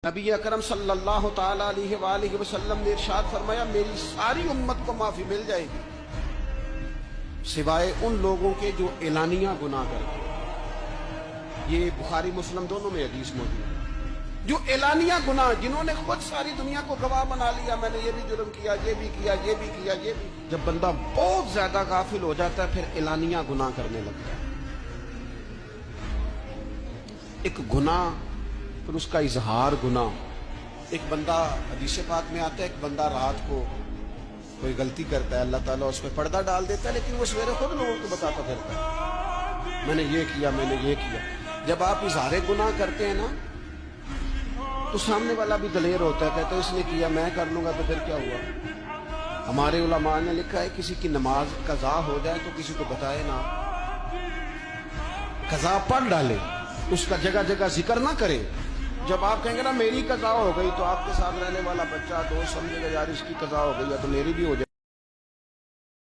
نبی اکرم صلی اللہ تعالی علیہ وآلہ وسلم نے ارشاد فرمایا میری ساری امت کو معافی مل جائے گی سوائے ان لوگوں کے جو اعلانیہ گناہ کرتے ہیں۔ یہ بخاری مسلم دونوں میں حدیث موجود ہے۔ جو اعلانیہ گناہ، جنہوں نے خود ساری دنیا کو گواہ بنا لیا، میں نے یہ بھی جرم کیا، یہ بھی کیا، یہ بھی کیا، یہ بھی۔ جب بندہ بہت زیادہ غافل ہو جاتا ہے پھر اعلانیہ گناہ کرنے لگتا ہے۔ ایک گناہ پھر اس کا اظہار گناہ۔ ایک بندہ، حدیث پاک میں آتا ہے، ایک بندہ رات کو کوئی غلطی کرتا ہے، اللہ تعالیٰ اس پہ پردہ ڈال دیتا ہے، لیکن وہ سویرے خود لوگوں کو بتاتا پھرتا ہے میں نے یہ کیا، میں نے یہ کیا۔ جب آپ اظہار گناہ کرتے ہیں نا تو سامنے والا بھی دلیر ہوتا ہے، کہتا ہے اس نے کیا میں کر لوں گا تو پھر کیا ہوا۔ ہمارے علماء نے لکھا ہے کسی کی نماز قضا ہو جائے تو کسی کو بتائے نہ، قضا پڑھ ڈالے، اس کا جگہ جگہ ذکر نہ کرے۔ جب آپ کہیں گے نا میری قضا ہو گئی تو آپ کے ساتھ رہنے والا بچہ دوست سمجھے گا یار اس کی قضا ہو گئی ہے تو میری بھی ہو جائے۔